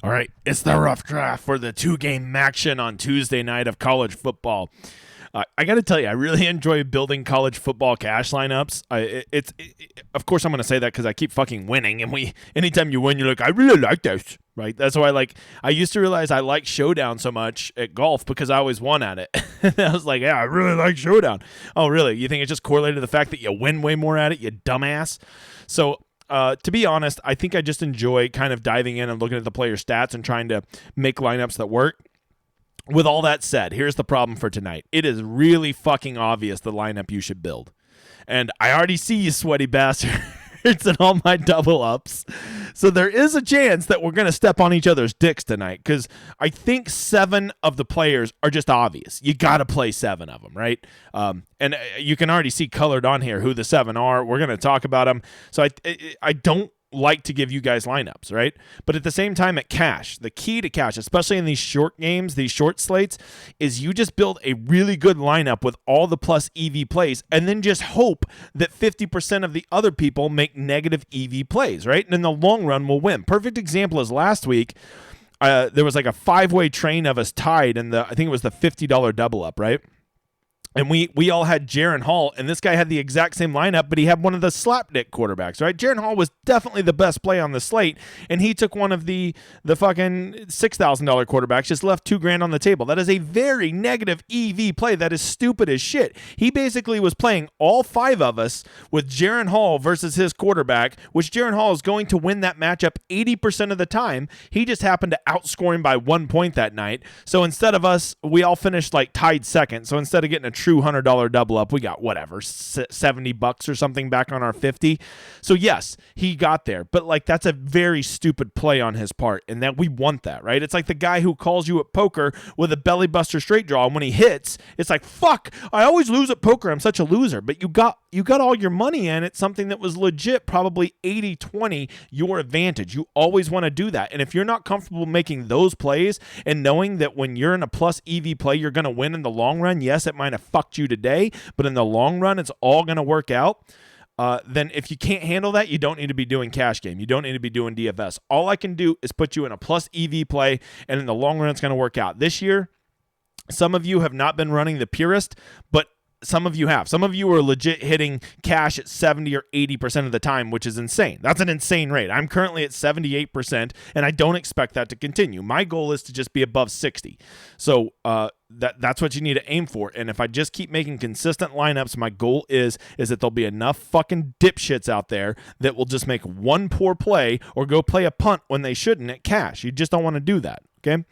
All right, it's the rough draft for the two-game action on Tuesday night of college football. I got to tell you, I really enjoy building college football cash lineups. Of course, I'm going to say that because I keep fucking winning, and anytime you win, you're like, I really like this, right? That's why I used to realize I like Showdown so much at golf because I always won at it. And I was like, yeah, I really like Showdown. Oh, really? You think it's just correlated to the fact that you win way more at it, you dumbass? So, to be honest, I think I just enjoy kind of diving in and looking at the player stats and trying to make lineups that work. With all that said, here's the problem for tonight. It is really fucking obvious the lineup you should build. And I already see you sweaty bastards in all my double ups. So there is a chance that we're going to step on each other's dicks tonight because I think 7 of the players are just obvious. You got to play 7 of them, right? And you can already see colored on here who the 7 are. We're going to talk about them. So I don't like to give you guys lineups, right? But at the same time at cash, the key to cash, especially in these short games, these short slates, is you just build a really good lineup with all the plus EV plays and then just hope that 50% of the other people make negative EV plays, right? And in the long run, we'll win. Perfect example is last week, there was like a 5-way train of us tied in I think it was the $50 double up, right? And we all had Jaren Hall, and this guy had the exact same lineup, but he had one of the slapdick quarterbacks, right? Jaren Hall was definitely the best play on the slate, and he took one of the fucking $6,000 quarterbacks, just left $2,000 on the table. That is a very negative EV play. That is stupid as shit. He basically was playing all 5 of us with Jaren Hall versus his quarterback, which Jaren Hall is going to win that matchup 80% of the time. He just happened to outscore him by 1 point that night. So instead of us, we all finished like tied second. So instead of getting a true $100 double up, we got whatever $70 or something back on our 50. So yes, he got there, but like that's a very stupid play on his part, and that we want that, right? It's like the guy who calls you at poker with a belly buster straight draw, and when he hits, it's like, fuck, I always lose at poker, I'm such a loser. But you got all your money in it, something that was legit, probably 80-20 your advantage. You always want to do that. And if you're not comfortable making those plays and knowing that when you're in a plus EV play, you're going to win in the long run, yes, it might have fucked you today, but in the long run, it's all going to work out. Then if you can't handle that, you don't need to be doing cash game. You don't need to be doing DFS. All I can do is put you in a plus EV play, and in the long run, it's going to work out. This year, some of you have not been running the purest, but some of you have. Some of you are legit hitting cash at 70 or 80% of the time, which is insane. That's an insane rate. I'm currently at 78%, and I don't expect that to continue. My goal is to just be above 60. So that's what you need to aim for. And if I just keep making consistent lineups, my goal is that there'll be enough fucking dipshits out there that will just make one poor play or go play a punt when they shouldn't at cash. You just don't want to do that, okay?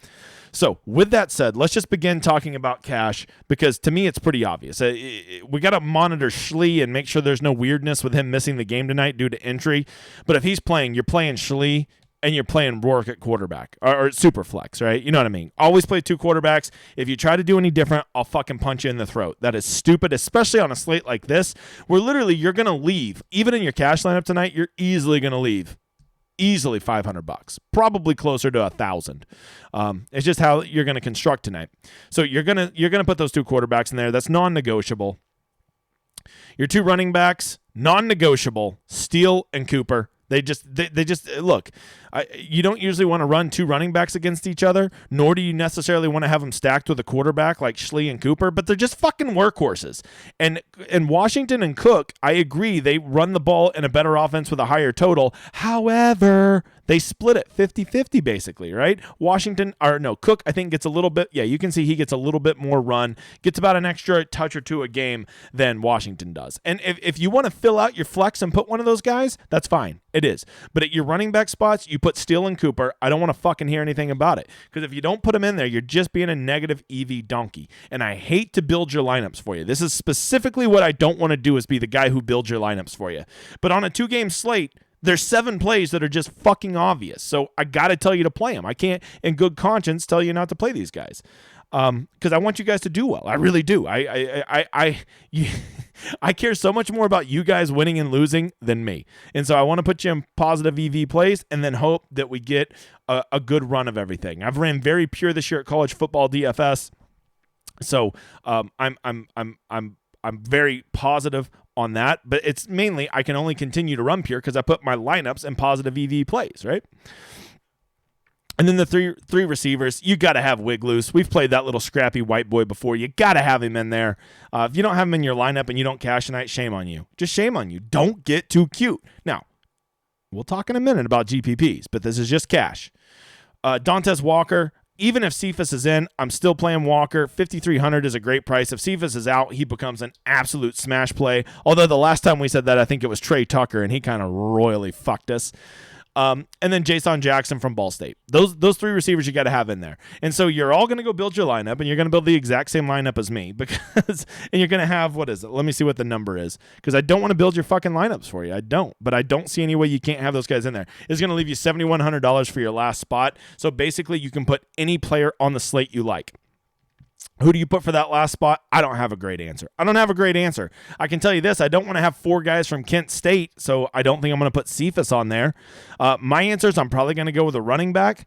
So with that said, let's just begin talking about cash because to me it's pretty obvious. We got to monitor Schlee and make sure there's no weirdness with him missing the game tonight due to injury. But if he's playing, you're playing Schlee and you're playing Rourke at quarterback or super flex, right? You know what I mean? Always play 2 quarterbacks. If you try to do any different, I'll fucking punch you in the throat. That is stupid, especially on a slate like this where literally you're going to leave. Even in your cash lineup tonight, you're easily going to leave. Easily $500, probably closer to $1,000. It's just how you're going to construct tonight. So you're gonna put those 2 quarterbacks in there. That's non-negotiable. Your 2 running backs, non-negotiable. Steele and Cooper. They just look. You don't usually want to run 2 running backs against each other, nor do you necessarily want to have them stacked with a quarterback like Schlee and Cooper, but they're just fucking workhorses. And Washington and Cook, I agree, they run the ball in a better offense with a higher total. However, they split it 50-50 basically, right? Cook, I think gets a little bit, you can see he gets a little bit more run, gets about an extra touch or 2 a game than Washington does. And if you want to fill out your flex and put one of those guys, that's fine. It is. But at your running back spots, you put Steele and Cooper. I don't want to fucking hear anything about it. Because if you don't put them in there, you're just being a negative EV donkey. And I hate to build your lineups for you. This is specifically what I don't want to do is be the guy who builds your lineups for you. But on a 2-game slate, there's 7 plays that are just fucking obvious. So I got to tell you to play them. I can't, in good conscience, tell you not to play these guys. Because I want you guys to do well. I really do. I care so much more about you guys winning and losing than me. And so I want to put you in positive EV plays and then hope that we get a good run of everything. I've ran very pure this year at college football DFS. So I'm very positive on that, but it's mainly I can only continue to run pure because I put my lineups in positive EV plays, right? And then the three receivers, you got to have Wig loose. We've played that little scrappy white boy before. You got to have him in there. If you don't have him in your lineup and you don't cash tonight, shame on you. Just shame on you. Don't get too cute. Now, we'll talk in a minute about GPPs, but this is just cash. Dantes Walker, even if Cephas is in, I'm still playing Walker. 5,300 is a great price. If Cephas is out, he becomes an absolute smash play. Although the last time we said that, I think it was Trey Tucker, and he kind of royally fucked us. And then Jason Jackson from Ball State. Those three receivers you got to have in there. And so you're all going to go build your lineup, and you're going to build the exact same lineup as me because, and you're going to have, what is it? Let me see what the number is because I don't want to build your fucking lineups for you. I don't, but I don't see any way you can't have those guys in there. It's going to leave you $7,100 for your last spot. So basically you can put any player on the slate you like. Who do you put for that last spot? I don't have a great answer. I can tell you this. I don't want to have 4 guys from Kent State, so I don't think I'm going to put Cephas on there. My answer is I'm probably going to go with a running back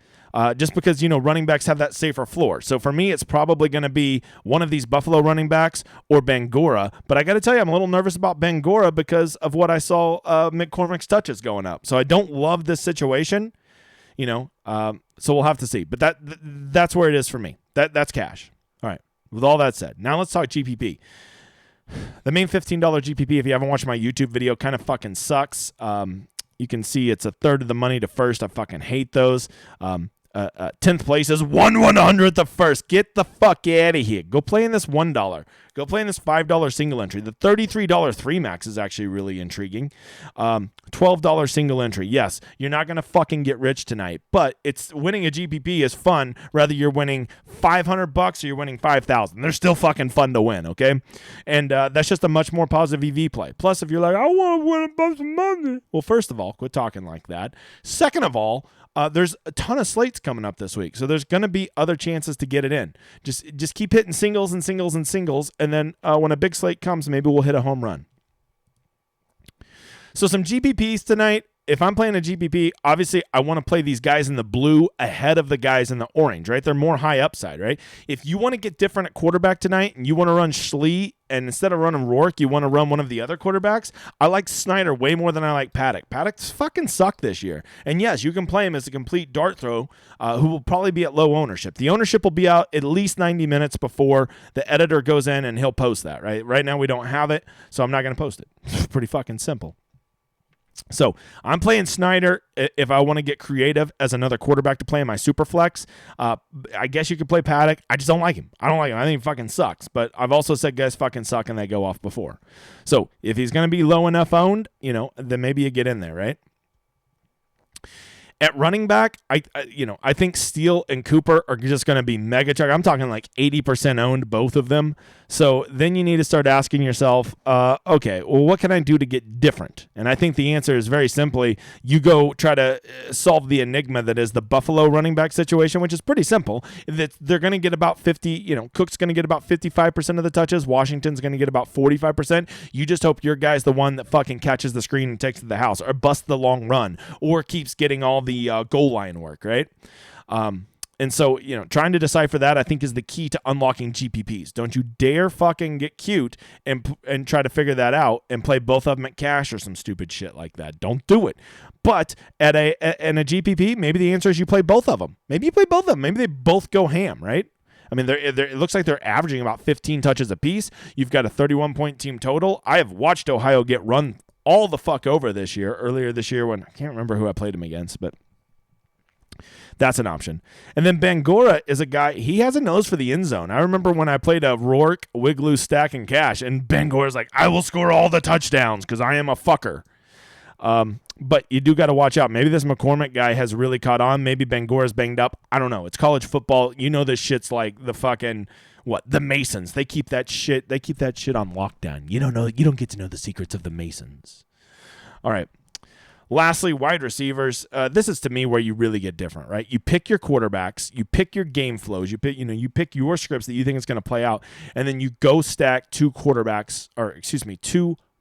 just because, running backs have that safer floor. So for me, it's probably going to be one of these Buffalo running backs or Bangura. But I got to tell you, I'm a little nervous about Bangura because of what I saw McCormick's touches going up. So I don't love this situation, so we'll have to see. But that's where it is for me. That's cash. All right. With all that said, now let's talk GPP. The main $15 GPP, if you haven't watched my YouTube video, kind of fucking sucks. You can see it's a third of the money to first. I fucking hate those. 10th place is 1/100th of first. Get the fuck out of here. Go play in this $1. Go play in this $5 single entry. The $33 3 max is actually really intriguing. $12 single entry. Yes, you're not going to fucking get rich tonight, but it's winning a GPP is fun. Whether you're winning $500 or you're winning $5,000, they're still fucking fun to win, okay? And that's just a much more positive EV play. Plus, if you're like, I want to win a bunch of money. Well, first of all, quit talking like that. Second of all, there's a ton of slates coming up this week, so there's going to be other chances to get it in. Just keep hitting singles and singles and singles, and then when a big slate comes, maybe we'll hit a home run. So some GPPs tonight. If I'm playing a GPP, obviously I want to play these guys in the blue ahead of the guys in the orange, right? They're more high upside, right? If you want to get different at quarterback tonight and you want to run Schlee, and instead of running Rourke, you want to run one of the other quarterbacks, I like Snyder way more than I like Paddock. Paddock's fucking sucked this year. And yes, you can play him as a complete dart throw who will probably be at low ownership. The ownership will be out at least 90 minutes before the editor goes in and he'll post that, right? Right now we don't have it, so I'm not going to post it. It's pretty fucking simple. So I'm playing Snyder if I want to get creative as another quarterback to play in my super flex. I guess you could play Paddock. I just don't like him. I think he fucking sucks. But I've also said guys fucking suck and they go off before. So if he's going to be low enough owned, then maybe you get in there, right? At running back, I think Steele and Cooper are just going to be mega chuck. I'm talking like 80% owned, both of them. So then you need to start asking yourself, okay, well, what can I do to get different? And I think the answer is very simply, you go try to solve the enigma that is the Buffalo running back situation, which is pretty simple. That they're going to get about 50, Cook's going to get about 55% of the touches. Washington's going to get about 45%. You just hope your guy's the one that fucking catches the screen and takes it to the house or busts the long run or keeps getting all the goal line work, right? And so, trying to decipher that, I think, is the key to unlocking GPPs. Don't you dare fucking get cute and try to figure that out and play both of them at cash or some stupid shit like that. Don't do it. But in a GPP, maybe the answer is you play both of them. Maybe you play both of them. Maybe they both go ham, right? I mean, it looks like they're averaging about 15 touches apiece. You've got a 31-point team total. I have watched Ohio get run all the fuck over earlier this year when I can't remember who I played him against, but that's an option. And then Bangura is a guy, he has a nose for the end zone. I remember when I played a Rourke, Wiglu, Stack, and Cash, and Bangura's like, I will score all the touchdowns because I am a fucker. But you do got to watch out. Maybe this McCormick guy has really caught on. Maybe Bangura's banged up. I don't know. It's college football. This shit's like the fucking, the Masons. They keep that shit on lockdown. You don't get to know the secrets of the Masons. All right. Lastly, wide receivers. This is to me where you really get different, right? You pick your quarterbacks, you pick your game flows, you pick your scripts that you think is going to play out, and then you go stack two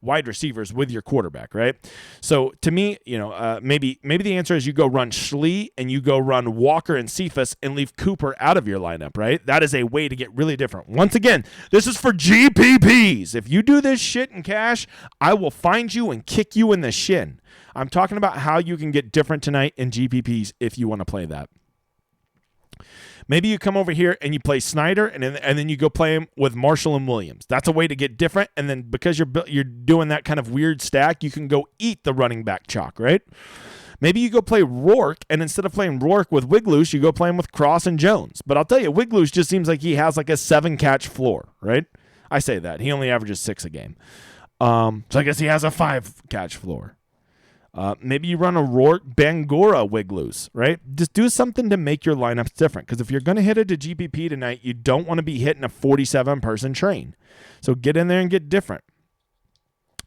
wide receivers with your quarterback, right? So to me, maybe the answer is you go run Schlee and you go run Walker and Cephas and leave Cooper out of your lineup, right? That is a way to get really different. Once again, this is for GPPs. If you do this shit in cash, I will find you and kick you in the shin. I'm talking about how you can get different tonight in GPPs if you want to play that. Maybe you come over here and you play Snyder, and then you go play him with Marshall and Williams. That's a way to get different. And then because you're doing that kind of weird stack, you can go eat the running back chalk, right? Maybe you go play Rourke, and instead of playing Rourke with Wigloose, you go play him with Cross and Jones. But I'll tell you, Wigloose just seems like he has like a 7-catch floor, right? I say that. He only averages 6 a game. So I guess he has a 5-catch floor. Maybe you run a Rourke Bangura Wigloose, right? Just do something to make your lineups different. Because if you're going to hit it to GPP tonight, you don't want to be hitting a 47-person train. So get in there and get different.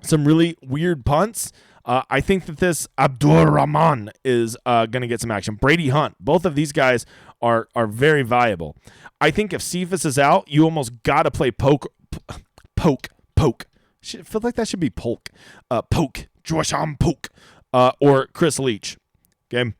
Some really weird punts. I think that this Abdur Rahman is going to get some action. Brady Hunt. Both of these guys are very viable. I think if Cephas is out, you almost got to play Poke. I feel like that should be Polk. Poke. Josham Polk. Or Chris Leach. Okay.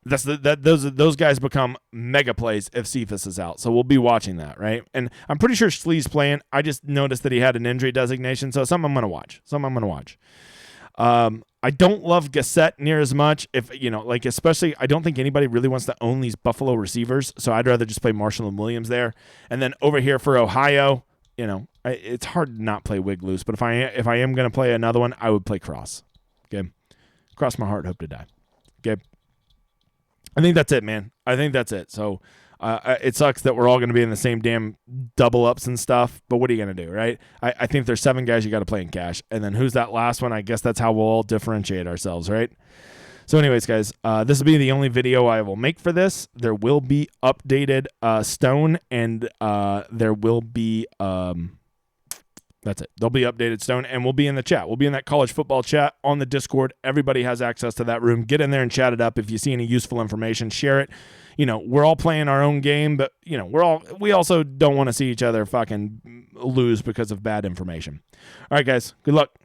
Those guys become mega plays if Cephas is out. So we'll be watching that, right? And I'm pretty sure Schlee's playing. I just noticed that he had an injury designation, so something I'm going to watch. I don't love Gassett near as much. Especially I don't think anybody really wants to own these Buffalo receivers, so I'd rather just play Marshall and Williams there. And then over here for Ohio, it's hard to not play Wigloose, but if I am going to play another one, I would play Cross. Okay? Cross my heart, hope to die. Okay? I think that's it, man. I think that's it. So it sucks that we're all going to be in the same damn double ups and stuff, but what are you going to do, right? I think there's 7 guys you got to play in cash, and then who's that last one? I guess that's how we'll all differentiate ourselves, right? So anyways, guys, this will be the only video I will make for this. There will be updated Stone, and there will be that's it. There'll be updated Stone, and we'll be in the chat. We'll be in that college football chat on the Discord. Everybody has access to that room. Get in there and chat it up. If you see any useful information, share it. We're all playing our own game, but we also don't want to see each other fucking lose because of bad information. All right, guys. Good luck.